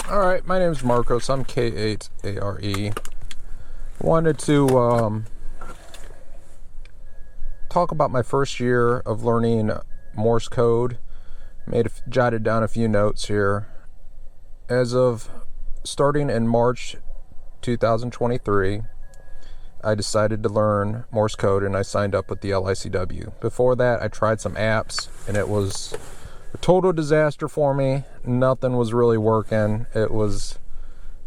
Alright, my name is Marcos. I'm K8ARE. Wanted to talk about my first year of learning Morse code. Jotted down a few notes here. As of starting in March 2023, I decided to learn Morse code and I signed up with the LICW. Before that, I tried some apps and it was a total disaster for me. Nothing was really working. It was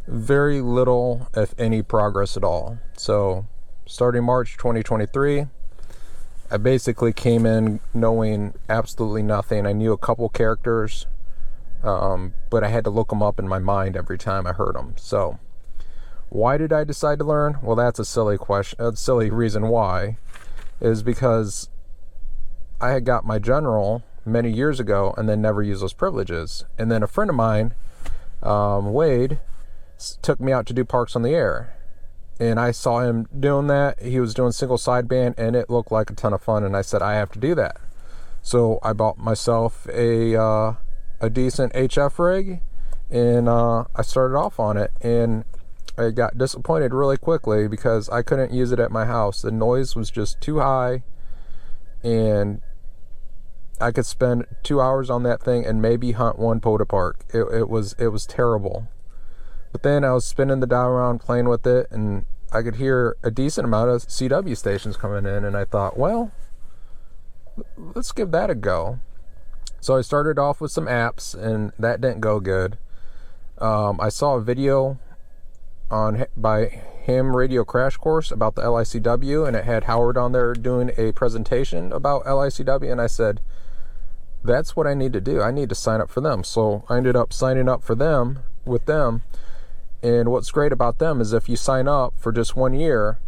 very little, if any, progress at all. So starting March 2023, I basically came in knowing absolutely nothing. I knew a couple characters, but I had to look them up in my mind every time I heard them. So why did I decide to learn? Well, that's a silly question. A silly reason why is because I had got my general many years ago and then never used those privileges. And then a friend of mine, Wade, took me out to do Parks on the Air. And I saw him doing that. He was doing single sideband and it looked like a ton of fun. And I said, I have to do that. So I bought myself a decent HF rig and I started off on it. And I got disappointed really quickly because I couldn't use it at my house. The noise was just too high and I could spend 2 hours on that thing and maybe hunt one POTA park. It was terrible. But then I was spinning the dial around playing with it and I could hear a decent amount of CW stations coming in and I thought, well, let's give that a go. So I started off with some apps and that didn't go good. I saw a video by Ham Radio Crash Course about the LICW and it had Howard on there doing a presentation about LICW and I said, that's what I need to do. I need to sign up for them. So I ended up signing up for them with them. And what's great about them is if you sign up for just 1 year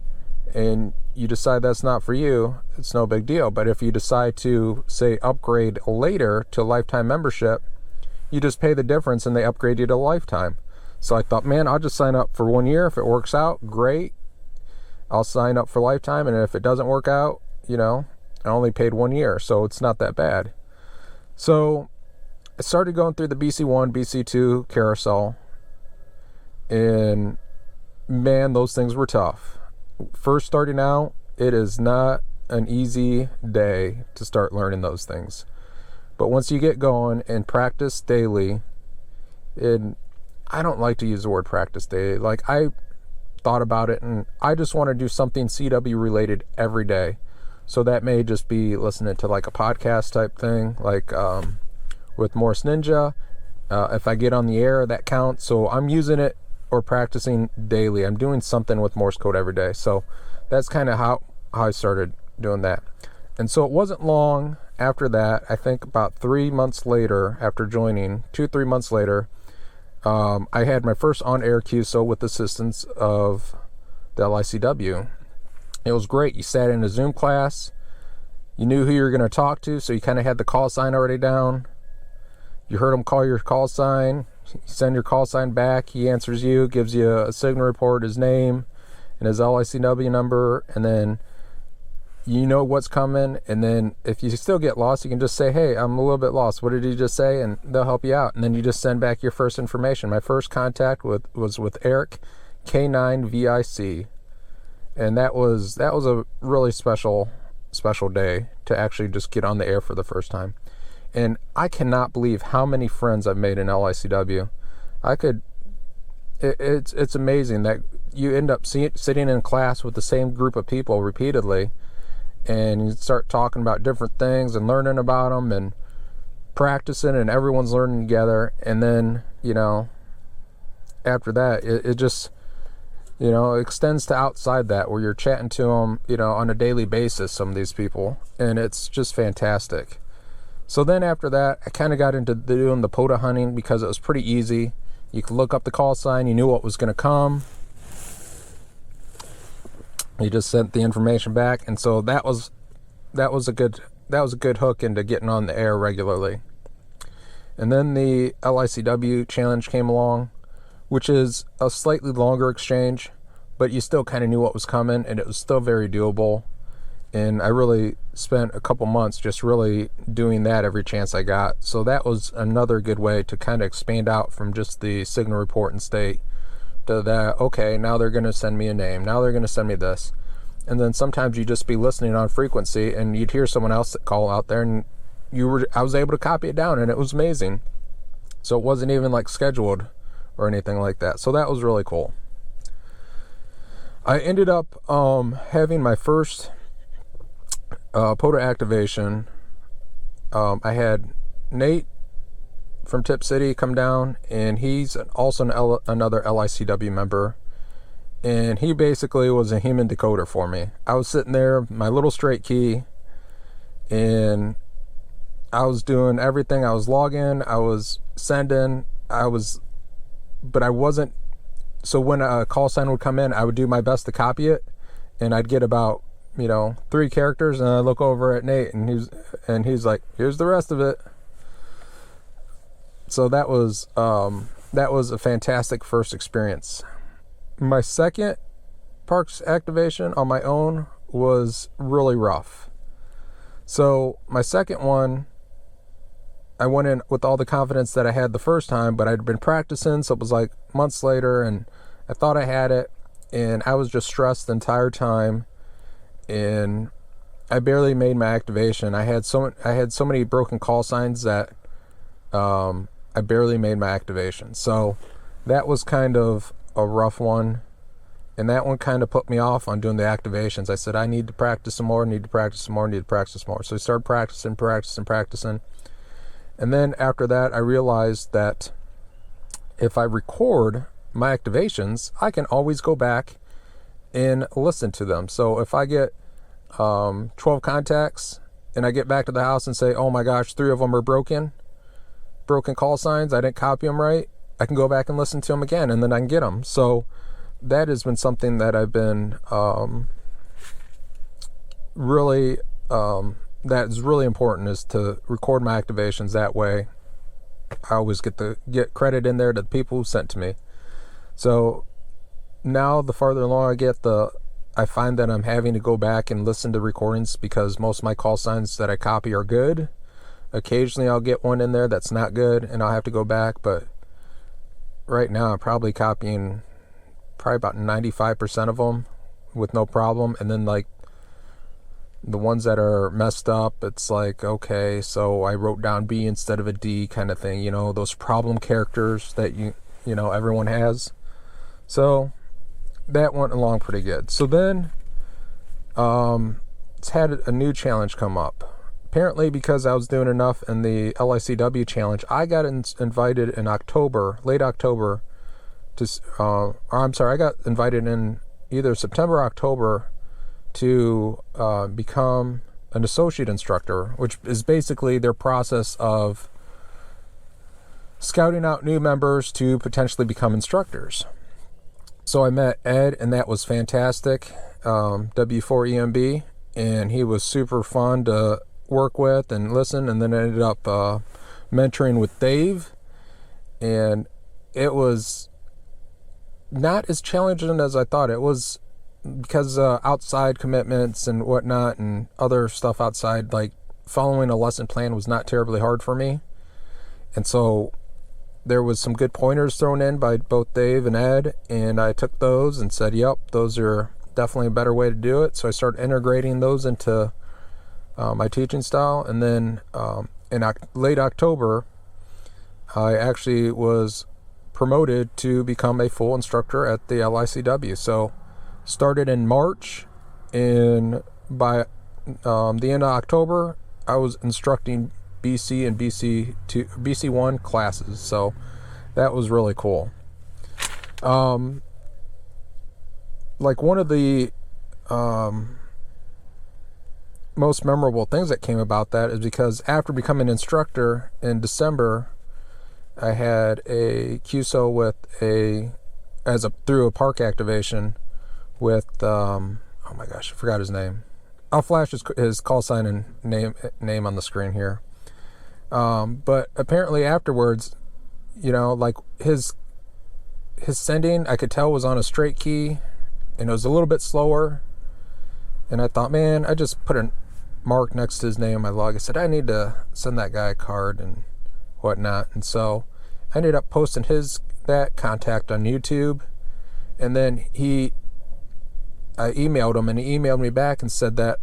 and you decide that's not for you, it's no big deal. But if you decide to, say, upgrade later to lifetime membership, you just pay the difference and they upgrade you to lifetime. So I thought, man, I'll just sign up for 1 year. If it works out, great. I'll sign up for lifetime. And if it doesn't work out, I only paid 1 year. So it's not that bad. So I started going through the BC1, BC2 carousel. And man, those things were tough. First starting out, it is not an easy day to start learning those things. But once you get going and practice daily, and I don't like to use the word practice daily. Like I thought about it and I just want to do something CW related every day. So that may just be listening to like a podcast type thing, like with Morse Ninja. If I get on the air, that counts. So I'm using it or practicing daily. I'm doing something with Morse code every day. So that's kind of how I started doing that. And so it wasn't long after that. I think about 3 months later, after joining, 2-3 months later, I had my first on-air QSO with assistance of the LICW. It was great. You sat in a Zoom class. You knew who you were going to talk to, so you kind of had the call sign already down. You heard him call your call sign. You send your call sign back. He answers you, gives you a signal report, his name, and his LICW number, and then you know what's coming. And then if you still get lost, you can just say, hey, I'm a little bit lost. What did he just say? And they'll help you out. And then you just send back your first information. My first contact was with Eric, K9VIC. And that was a really special day to actually just get on the air for the first time. And I cannot believe how many friends I've made in LICW. It's amazing that you end up sitting in class with the same group of people repeatedly, and you start talking about different things and learning about them and practicing, and everyone's learning together. And then, after that, it just, extends to outside that, where you're chatting to them, on a daily basis, some of these people, and it's just fantastic. So then after that, I kind of got into doing the POTA hunting because it was pretty easy. You could look up the call sign, you knew what was going to come. You just sent the information back, and so that was a good hook into getting on the air regularly. And then the LICW challenge came along, which is a slightly longer exchange, but you still kind of knew what was coming, and it was still very doable. And I really spent a couple months just really doing that every chance I got. So that was another good way to kind of expand out from just the signal report and state to that, okay, now they're going to send me a name. Now they're going to send me this. And then sometimes you just be listening on frequency and you'd hear someone else call out there, and I was able to copy it down, and it was amazing. So it wasn't even like scheduled or anything like that. So that was really cool. I ended up having my first POTA activation. I had Nate from Tip City come down, and he's also another LICW member, and he basically was a human decoder for me. I was sitting there, my little straight key, and I was doing everything. I was logging, I was sending, but I wasn't. So when a call sign would come in, I would do my best to copy it, and I'd get about 3 characters, and I look over at Nate, and he's like, here's the rest of it. So that was a fantastic first experience. My second parks activation on my own was really rough. So my second one, I went in with all the confidence that I had the first time, but I'd been practicing, so it was like months later, and I thought I had it, and I was just stressed the entire time, and I barely made my activation. I had so many broken call signs that I barely made my activation. So that was kind of a rough one, and that one kind of put me off on doing the activations. I said, I need to practice some more, So I started practicing. And then after that, I realized that if I record my activations, I can always go back and listen to them. So if I get 12 contacts and I get back to the house and say, oh my gosh, 3 of them are broken call signs, I didn't copy them right, I can go back and listen to them again, and then I can get them. So that has been something that I've been really that is really important, is to record my activations. That way I always get credit in there to the people who sent to me. So now the farther along I get, I find that I'm having to go back and listen to recordings, because most of my call signs that I copy are good. Occasionally I'll get one in there that's not good, and I'll have to go back, but right now I'm probably copying about 95% of them with no problem. And then like the ones that are messed up, it's like, okay, so I wrote down B instead of a D kind of thing, those problem characters that everyone has. So that went along pretty good. So then it's had a new challenge come up. Apparently, because I was doing enough in the LICW challenge, I got invited in late October, I got invited in either September or October to become an associate instructor, which is basically their process of scouting out new members to potentially become instructors. So I met Ed, and that was fantastic, W4EMB, and he was super fun to work with and listen. And then I ended up mentoring with Dave, and it was not as challenging as I thought it was, because outside commitments and whatnot and other stuff outside, like following a lesson plan, was not terribly hard for me. And so there was some good pointers thrown in by both Dave and Ed, and I took those and said, yep, those are definitely a better way to do it. So I started integrating those into my teaching style. And then in late October, I actually was promoted to become a full instructor at the LICW. So started in March, and by the end of October, I was instructing BC and BC1 classes. So that was really cool. Like one of the most memorable things that came about that is because after becoming an instructor in December, I had a QSO with through a park activation with oh my gosh, I forgot his name. I'll flash his call sign and name on the screen here. But apparently afterwards, like his sending, I could tell, was on a straight key, and it was a little bit slower. And I thought, man, I just put a mark next to his name on my log. I said, I need to send that guy a card and whatnot. And so I ended up posting that contact on YouTube. And then I emailed him, and he emailed me back and said that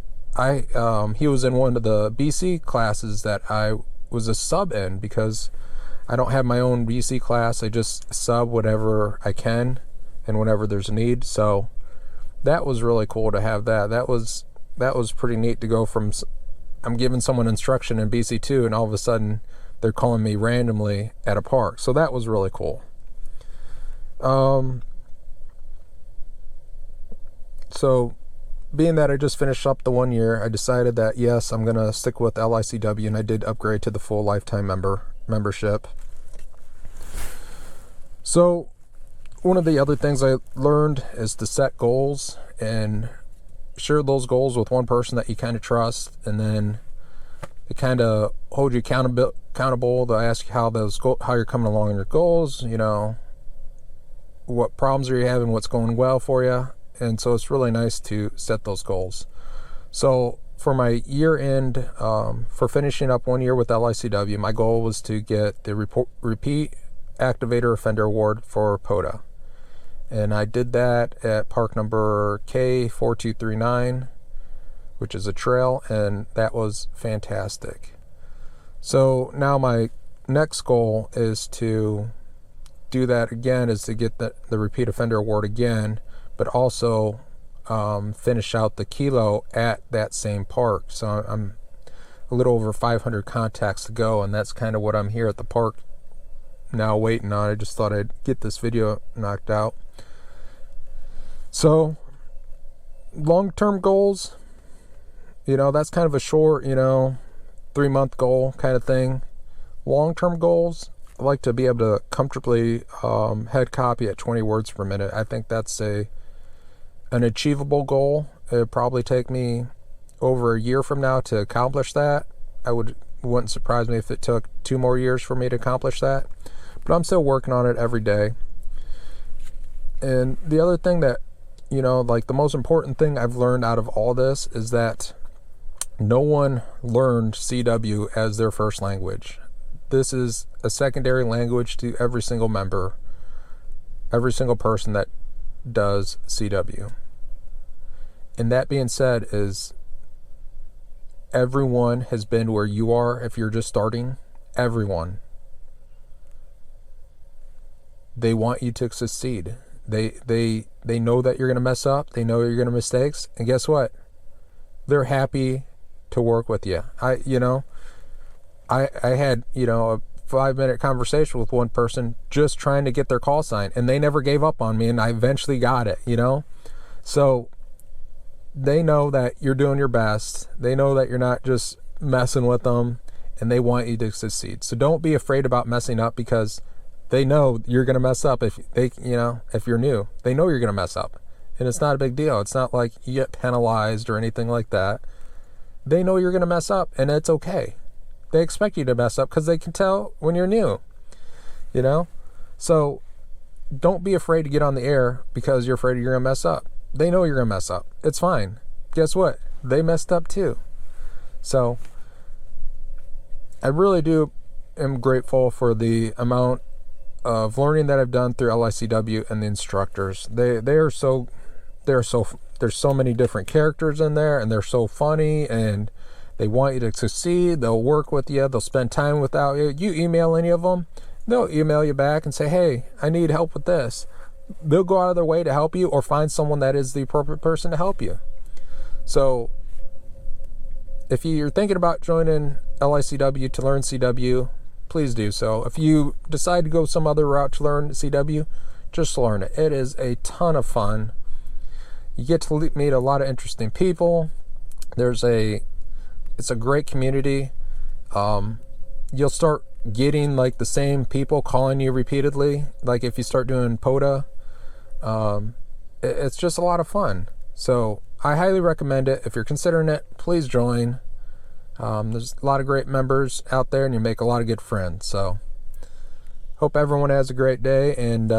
he was in one of the BC classes that I was a sub in, because I don't have my own BC class. I just sub whatever I can and whenever there's a need. So that was really cool to have that. That was pretty neat to go from I'm giving someone instruction in BC2 and all of a sudden they're calling me randomly at a park. So that was really cool. So being that I just finished up the 1 year, I decided that yes, I'm going to stick with LICW, and I did upgrade to the full lifetime membership. So one of the other things I learned is to set goals and share those goals with one person that you kind of trust, and then they kind of hold you accountable. They'll ask you how you're coming along in your goals, what problems are you having, what's going well for you. And so it's really nice to set those goals. So for my year end, for finishing up 1 year with LICW, my goal was to get the Repeat Activator Offender Award for POTA. And I did that at park number K4239, which is a trail, and that was fantastic. So now my next goal is to do that again, is to get the Repeat Offender Award again, but also finish out the kilo at that same park. So I'm a little over 500 contacts to go, and that's kind of what I'm here at the park now waiting on. I just thought I'd get this video knocked out. So long-term goals, that's kind of a short, 3-month goal kind of thing. Long-term goals, I like to be able to comfortably head copy at 20 words per minute. I think that's an achievable goal. It would probably take me over a year from now to accomplish that. Wouldn't surprise me if it took 2 more years for me to accomplish that. But I'm still working on it every day. And the other thing that, the most important thing I've learned out of all this is that no one learned CW as their first language. This is a secondary language to every single member, every single person that does CW. And that being said, is everyone has been where you are. If you're just starting, everyone, they want you to succeed. They know that you're going to mess up. They know you're going to mistakes, and guess what? They're happy to work with you. I had a 5-minute conversation with one person just trying to get their call sign, and they never gave up on me, and I eventually got it. So they know that you're doing your best. They know that you're not just messing with them, and they want you to succeed. So don't be afraid about messing up, because they know you're going to mess up. If you're new, they know you're going to mess up, and it's not a big deal. It's not like you get penalized or anything like that. They know you're going to mess up, and it's okay. They expect you to mess up because they can tell when you're new, So don't be afraid to get on the air because you're afraid you're going to mess up. They know you're going to mess up. It's fine. Guess what? They messed up too. So I really am grateful for the amount of learning that I've done through LICW and the instructors. There's so many different characters in there, and they're so funny, and they want you to succeed. They'll work with you. They'll spend time without you. You email any of them, they'll email you back and say, hey, I need help with this. They'll go out of their way to help you, or find someone that is the appropriate person to help you. So if you're thinking about joining LICW to learn CW, please do so. If you decide to go some other route to learn CW, just learn it. It is a ton of fun. You get to meet a lot of interesting people. It's a great community. You'll start getting the same people calling you repeatedly. Like if you start doing POTA, it's just a lot of fun. So I highly recommend it. If you're considering it, please join. There's a lot of great members out there, and you make a lot of good friends. So hope everyone has a great day, and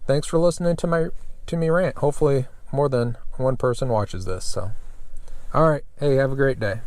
thanks for listening to me rant. Hopefully more than one person watches this. So, all right. Hey, have a great day.